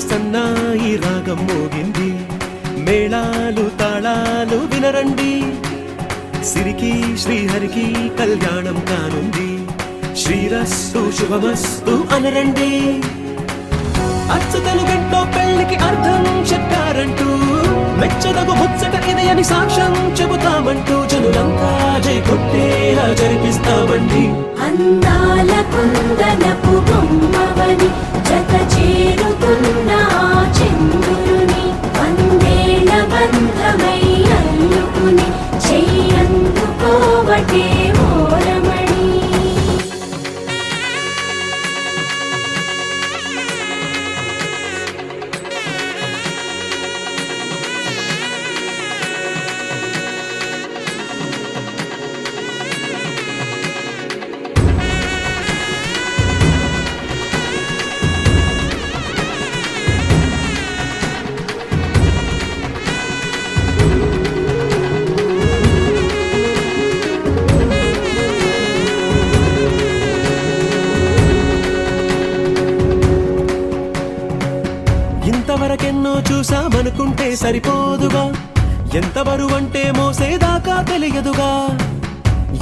సన్నాయి రాగం మోగింది, మేళాలు తాళాలు వినరండి, సిరికి శ్రీహరికి కళ్యాణం కానుంది, శ్రీరస్తు శుభమస్తు అనరండి. అచ్చతలు గంటో పెళ్లికి అర్థం చెప్పారంటూ, మెచ్చదగు ముచ్చట ఇది అని సాక్ష్యం చెబుతామంటూ, జనులంతా జై కొట్టేలా జరిపిస్తామండి. అందాల కుందనపు బొమ్మవని జత చేరుతున్న చంద్రుని, వందేళ్ల బంధమై అల్లుకుని చెయ్యందుకోవటే ఓరమణి. ఇంతవరకెన్నో చూసామనుకుంటే సరిపోదుగా, ఎంత బరువంటే మోసేదాకా తెలియదుగా,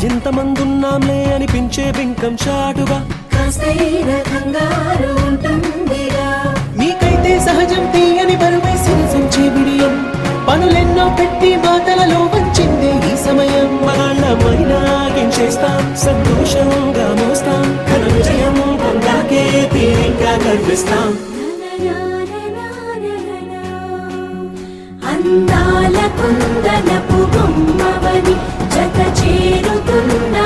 ఇంతమందున్నాంలే అనిపించే బింకం చాటుగా, కాస్తైన కంగారు ఉంటుందిగా. మీకైతే సహజం తీయని బరువై సిరిసంచే బిడియం, పనులెన్నో పెట్టి మాటలలో వంచిందే ఈ సమయం. మగాళ్ళమైనా ఏం చేస్తాం, సంతోషంగా మోస్తాం, ఘన విజయం పొందాకే తీరిగ్గా కనిపిస్తాం. అందాల కుందనపు బొమ్మవని జత చేరుతున్న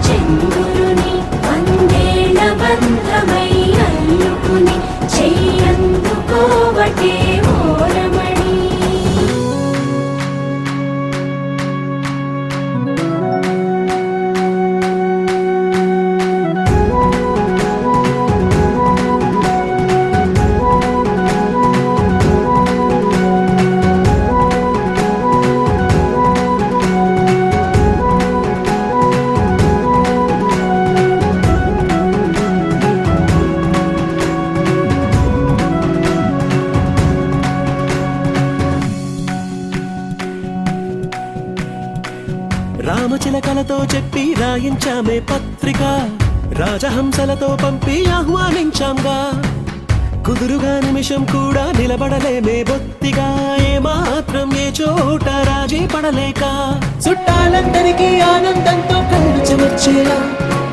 చంద్రుని, వందేళ్ల బంధమై అల్లుకుని చెయ్యందుకోవటే ఓరమణి. రామచిలకలతో చెప్పి రాయించామే పత్రిక, రాజహంసలతో పంపి ఆహ్వానించాంగా, కుదురుగా నిమిషం కూడా నిలబడలేమే బొత్తిగా, ఏ మాత్రం ఏ చోట రాజీ పడలేక, చుట్టాలందరికీ ఆనందంతో కళ్ళు చెమర్చేలా,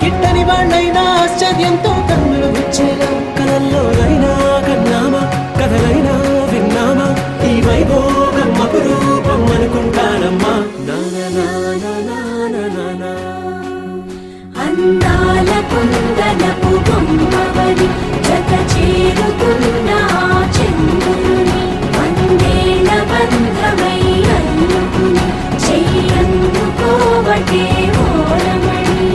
గిట్టని వాళ్ళైనా ఆశ్చర్యంతో కన్నులు వచ్చేలా, కలల్లోనైనా కన్నామా కథలైనా విన్నామా, ఈ వైభోగం అపురూపం అనుకుంటానమ్మా. అందాల కుందనపు బొమ్మవని జత చేరుతున్న చంద్రుని, వందేళ్ల బంధమై అల్లుకుని చెయ్యందుకోవటే ఓరమణి.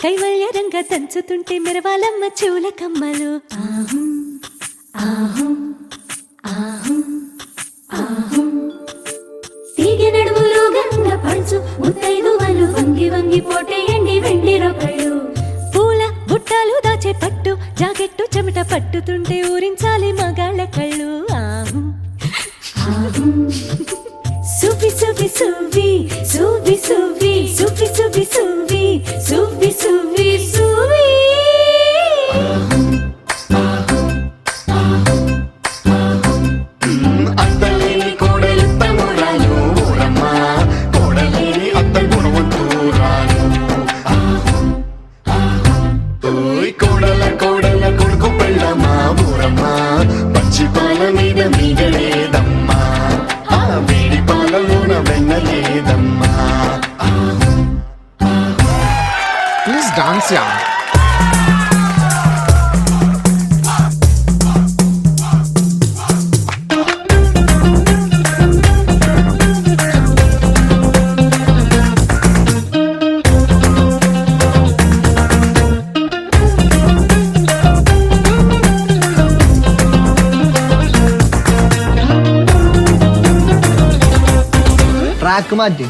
కైవల్యరంగా దంచుతుంటే మెరవాలమ్మ చెవుల కమ్మలు ఆహం ఆహం ఆహం ఆహం తీగె నడుములు గంగ పడుచు ముత్తైదువలు వంగి వంగి పోటేయండి వెండి రొకళ్ళు పూల బుట్టాలు దాచే పట్టు జాకెట్టు చెమట పట్టుతుంటే ఊరించాలి మగాళ్ళ కళ్ళు ఆహం ఆహం సువి సువి సువి సువి సువి సువి సువి సువి సువి సువి సువి అత్తలేని కోడలు తమ్మురాలు ఊరమ్మ కోడలేని అత్త గుణవంతురాలు కోడల కోడల కొడుకు పెళ్ళమ్మా ఊరమ్మ పచ్చి పాల మీద మీగలేదమ్మా ఆ వేడి పాలలోన వెన్నలేదమ్మా ప్లీజ్ డాన్స్ యా ట్రాక్ మధ్య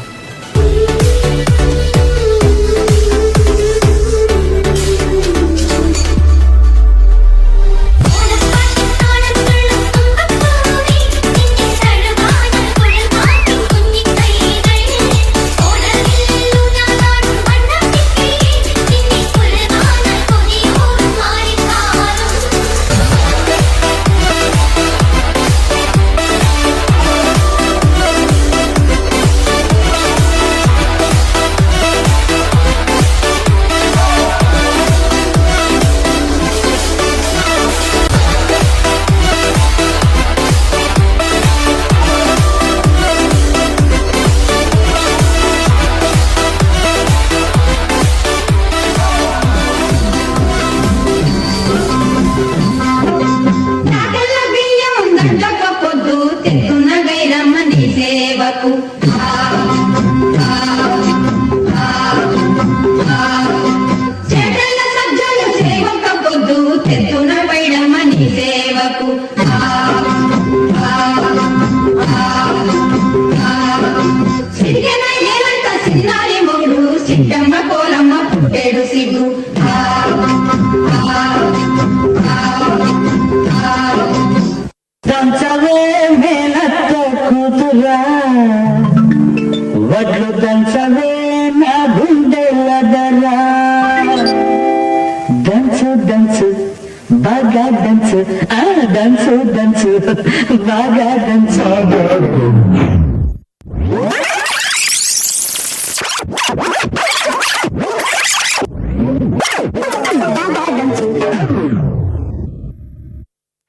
సేవకు చెడ్డల సజ్జల సేవక పొద్దు తెత్తున పైడమని సేవకు సిరిగన ఏలంత సిన్నారి మొగుడు సిట్టమ్మ కోలమ్మ పుట్టేడు సిగ్గు దంచవే మేనత్త కూతురా వడ్లు దంచవే నా గుండెలదరా దంచు దంచు బాగా దంచు దంచు దంచు బాగా దంచు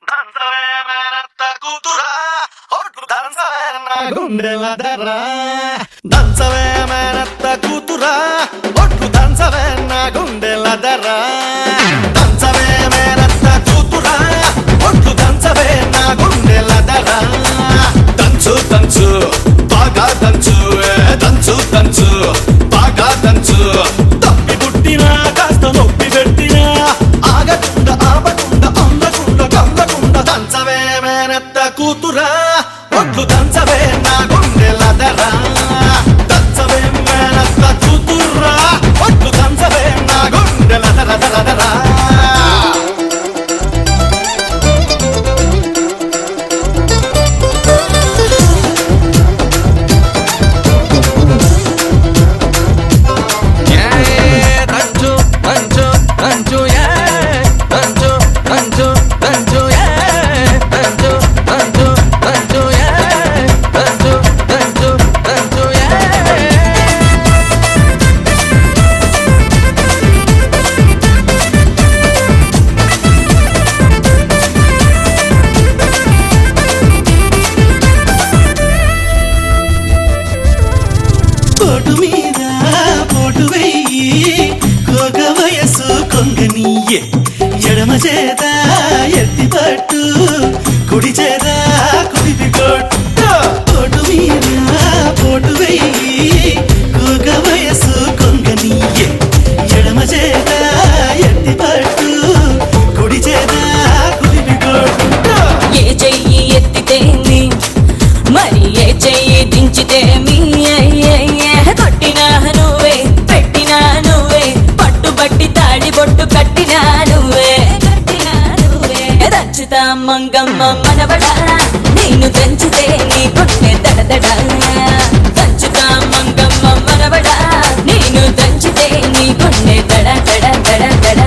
దంచవే మేనత్త కూతురా ఒట్టు దంచవే నా గుండెలదరా దంచవే మేనత్త కూతురా ఒట్టు దంచవే నా గుండెలదరా దంచు దంచు బాగా దంచు దంచు దంచు బాగా దంచు తప్పి పుట్టినా కాస్త నొప్పి పెట్టినా ఆగకుండా ఆపకుండా అందకుండా కమ్మకుండా దంచవే మేనత్త కూతురా ఒట్లు దంచవే నా గుండెలదరా దంచవే మేనత్త కూతురా ఒట్లు దంచవే నా గుండెలదరదరదరా పోటు మీద పోటు వెయ్యి కోగ వయసు కొంగనీయే ఎడమ చేత ఎత్తి పట్టు కుడి చేత కుడిపి కొట్టు పోటు మీద పోటు వెయ్యి కోగ వయసు కొంగనీయే ఎడమ చేత దడదడా దంచుతా మంగమ్మ మనవడా నేను దంచితే నీ గుండె దడ దడ దడ దడ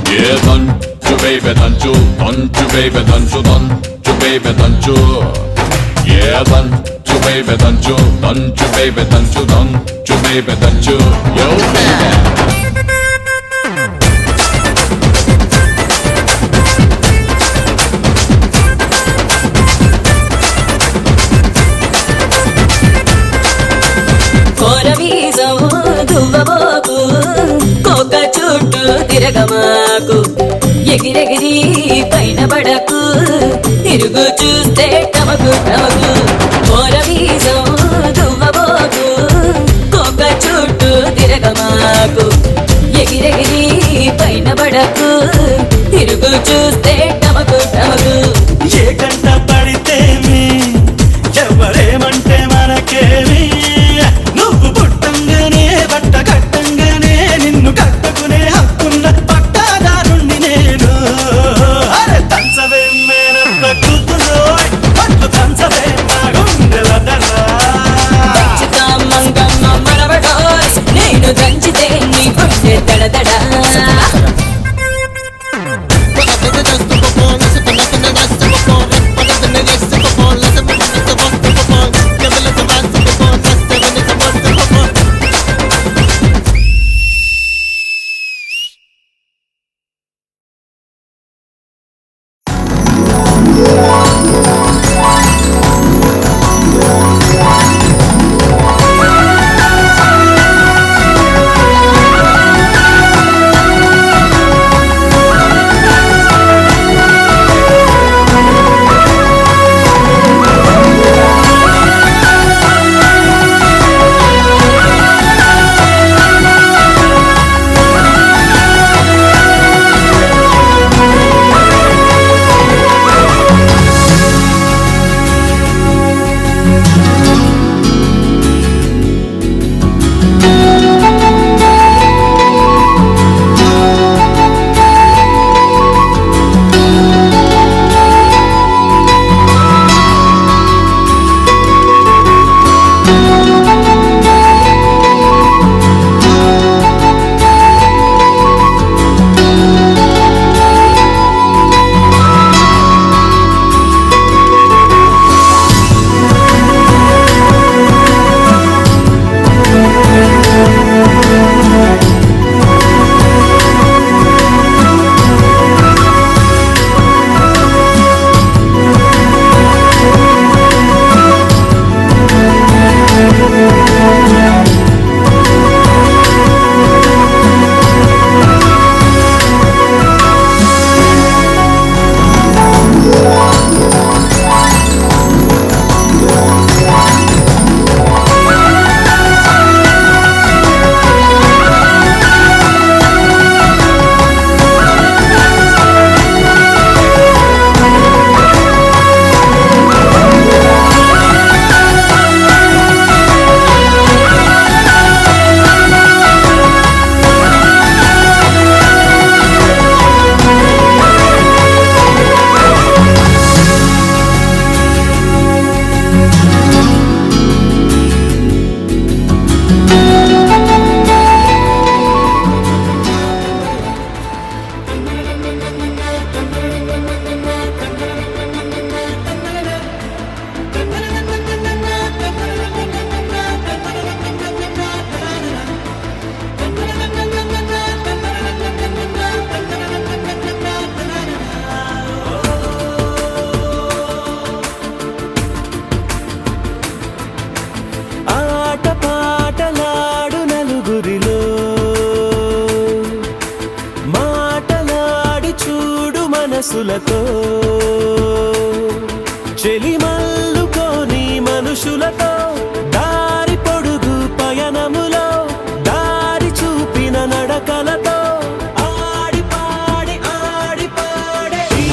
Yeah, దంచు baby దంచు baby దంచు baby దంచు Yeah, దంచు baby దంచు baby దంచు baby దంచు Yo baby కోరవీజం దువ్వబోకు కోక చుట్టూ తిరగమాకు ఎగిరెగిరి పైన పడకు తిరుగు చూస్తే టమకు టమకు కోరవీజం దువ్వబోకు కోక చుట్టూ తిరగమాకు ఎగిరెగిరి పైన పడకు తిరుగు చూస్తే టమకు టమకు ఏ కంట పడితేమి ఎవరేమంటే మనకేమి నువ్వు పుట్టంగానే బట్ట కట్టంగానే నిన్ను కట్టుకునే హక్కున్న పట్టాదారుణ్ణి నేను అరే తంచవే మేనత్త కూతురు పట్టు తంచవే నా గుండెల దర్రా దంచుతా మంగమ్మ మనవడా నేను దంచితే నీ గుండె దడదడా మనసులతో చెలిమల్లుకోని మనుషులతో దారి పొడుగు పయనములో దారి చూపిన నడకలతో ఆడి పాడే ఈ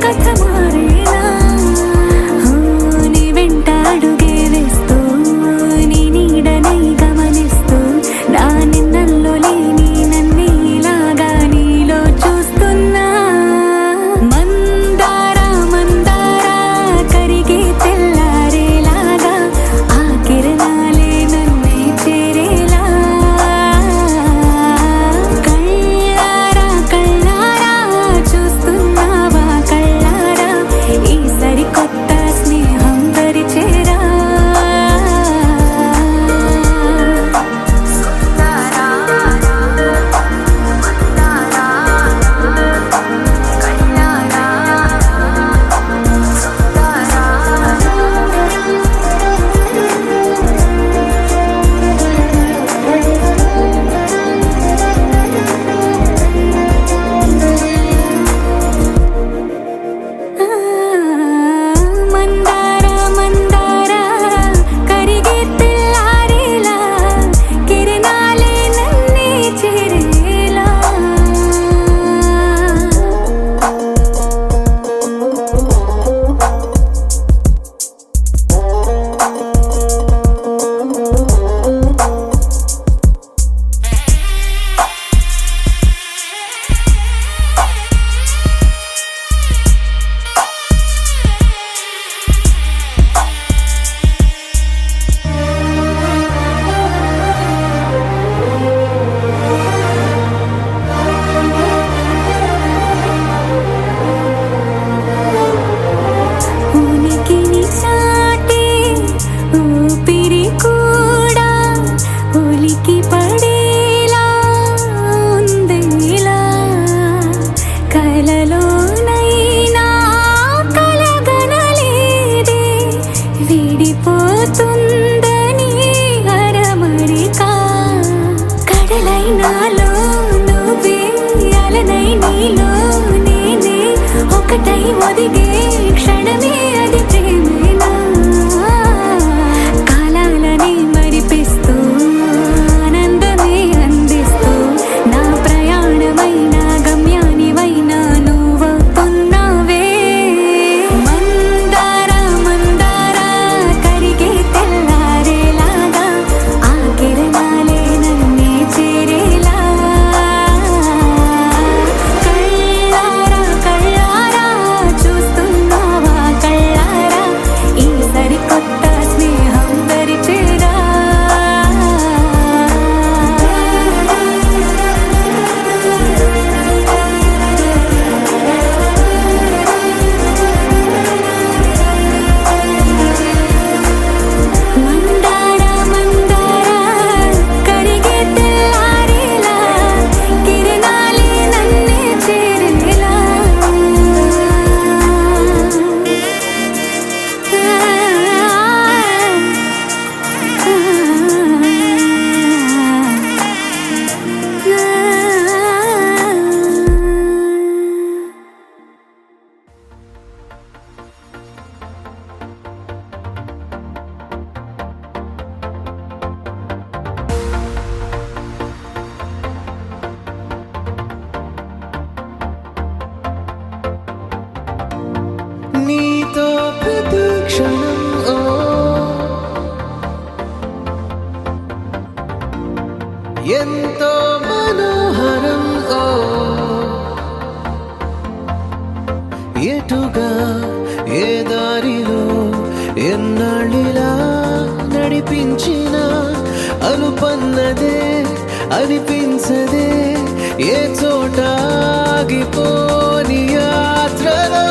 కథ మారేలా నీ వెంట అడుగే వేస్తూ నీ నీడనై గమనిస్తూ నా నిన్నల్లో లేని నన్నే ఇలాగా నీలో చూస్తున్నా మందారా మందారా కరిగే తెల్లారేలాగా ఆ కిరణాలే నన్నే చేరేలా కళ్ళారా కళ్ళారా చూస్తున్నావా కళ్ళారా ఈ సరికొత్త స్నేహం దరిచేరా మందారా మందారా కరిగే తెల్లారేలా కిరణాలే నన్నే చేరేలా ఉనికిని చాటే ఊపిరి కూడా ఉలికి పడేలా ఉందేలా కలలోనైనా కలగనలేదే విడిపోతుందని అరమరిక కడలైనాలో నువ్వే అలనై నీలో నేనే ఒకటై ఒదిగే క్షణమే అది ప్రేమేనా కాలాలని మరిపిస్తూ ఆనందమే అందిస్తూ నా ప్రయాణమైన గమ్యానివైనా నువ్వవుతున్నావే మందారా మందారా కరిగే తెల్లారేలాగా ఆ కిరణాలే నన్నే చేరేలా కళ్ళారా కళ్ళారా చూస్తున్నావా కళ్ళారా ఈ సరికొత్త స్నేహం దరిచేరా మందారా మందారా కరిగే తెల్లారేలా కిరణాలే నన్నే చేరేలా నీతో ప్రతి క్షణం ఎంతో మనోహరం ఎటుగా ఏ దారిలో ఎన్నాళ్ళిలా నడిపించిన అనుపన్నదే అనిపించదే ఏ చోట ఆగిపోని యాత్రలో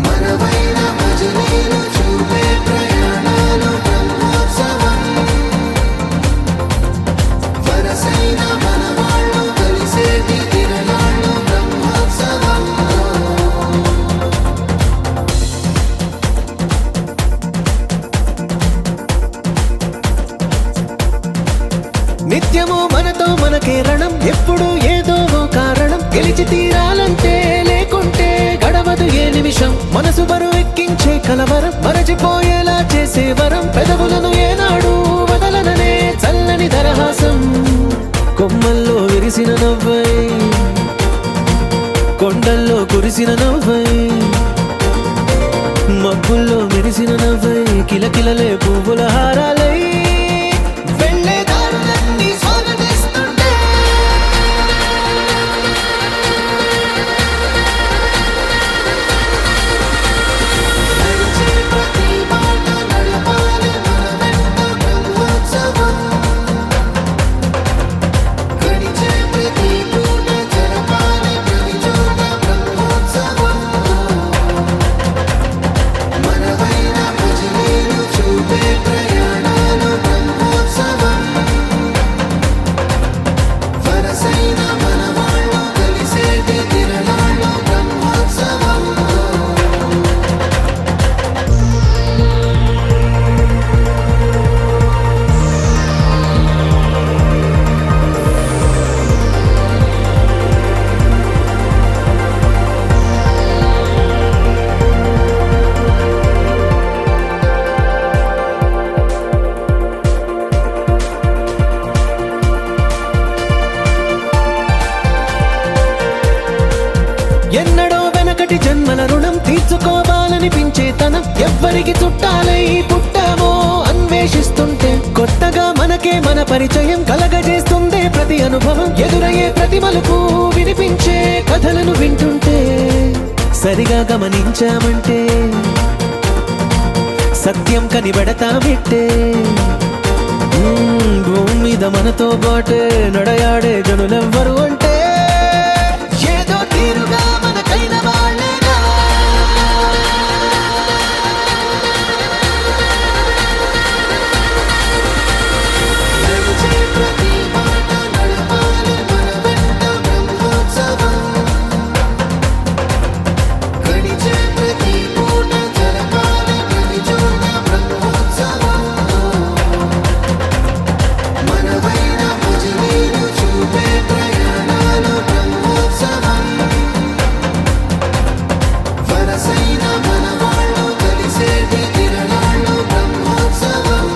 మనవైన భజనీలు చూపే ప్రయాణాలు బ్రహ్మోత్సవం నిత్యము మనతో మనకే రణం, ఎప్పుడు ఏదో ఓ కారణం. గెలిచి తీరాలంటే లేకుంటే గడవదు ఏ నిమిషం. మనసు బరువు ఎక్కించే కలవరం, మరచిపోయేలా చేసే వరం. పెదవులను ఏనాడు వదలననే చల్లని దరహాసం. కొమ్మల్లో విరిసిన నవ్వై, కొండల్లో కురిసిన నవ్వై, మబ్బుల్లో మెరిసిన నవ్వై, కిలకిలలే పువ్వుల హారాలై వెళ్ళే దారులన్నీ స్వాగతిస్తుంటే. నడిచే ప్రతి మాట నడపాలి మన వెంట బ్రహ్మోత్సవం. గడిచే ప్రతి పూట జరపాలి ప్రతి చోట బ్రహ్మోత్సవం. మనవైన భజనీలు చూపే ప్రయాణాలు బ్రహ్మోత్సవం. వరసైన మనవాళ్ళు కలిసేటి తిరణాలు బ్రహ్మోత్సవం. ఎన్నడో వెనకటి జన్మల రుణం తీర్చుకోవాలనిపించే తనం. ఎవ్వరికి చుట్టాలై పుట్టామో అన్వేషిస్తుంటే కొత్తగా మనకే మన పరిచయం కలగజేస్తుందే ప్రతి అనుభవం. ఎదురయ్యే ప్రతి మలుపు వినిపించే కథలను వింటుంటే సరిగా గమనించామంటే సత్యం కనిపెడతామిట్టే. భూమి మీద మనతో పాటే నడయాడే జనులెవ్వరు అంటే ఏదో తీరుగా మనకైన వాళ్ళేగా. నడిచే ప్రతి మాట నడపాలి మన వెంట బ్రహ్మోత్సవం. గడిచే ప్రతి పూట జరపాలి ప్రతి చోట బ్రహ్మోత్సవం. మనవైన భజనీలు చూపే ప్రయాణాలు బ్రహ్మోత్సవం. వరసైన మనవాళ్ళు కలిసేటి తిరణాలు బ్రహ్మోత్సవం.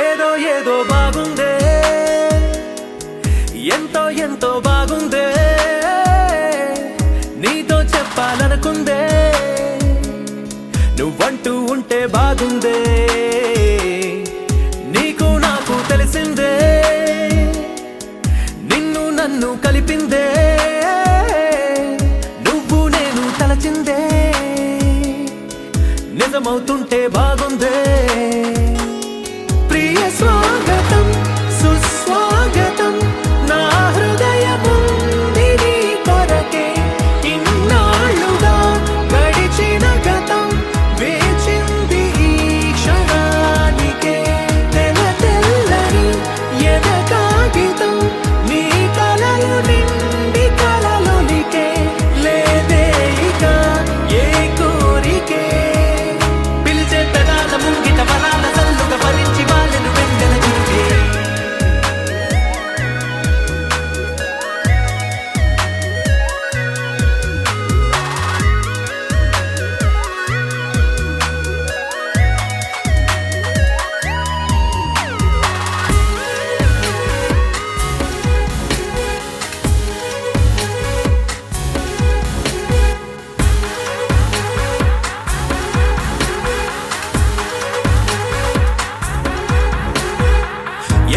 ఏదో ఏదో బాగుందే, ఎంతో ఎంతో బాగుందే, నీతో చెప్పాలనుకుందే, నువ్వంటూ ఉంటే బాగుందే. నీకు నాకు తెలిసిందే, నిన్ను నన్ను కలిపిందే, నువ్వు నేను తలచిందే, నిజమవుతుంటే బాగుందే. ప్రియ స్వాగతం సుస్వాగతం నా హృదయముంది నీ కొరకే. ఇన్నాళ్ళుగా గడిచిన గతం వేచింది ఈ క్షణానికే. తెల్ల తెల్లని ఎద కాగితం నీ కలలు నిండి కలలొలికే. లేదే ఇక ఏ కోరికే, పిలిచే పెదాల ముంగిట వరాల సల్లుగా భరించి వాళ్ళను వెంటన చూపే.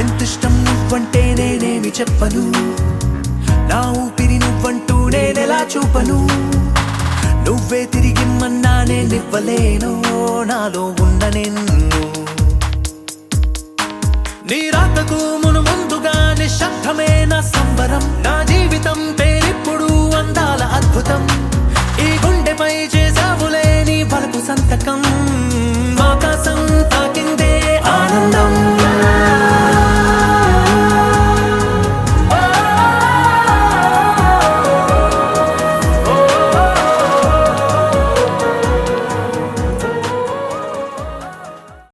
ఎంతిష్టం నువ్వంటే నేనేమి చెప్పను, నా ఊపిరి నువ్వంటూ నేనెలా చూపను. నువ్వే తిరిగిమ్మన్నా నేనివ్వలేను, నాలో ఉన్న నిన్ను సంతోషమే నా సంబరం నా జీవితం పేరిప్పుడు అందాల అద్భుతం ఈ గుండెపై చేసావులే నీ బలపు సంతకం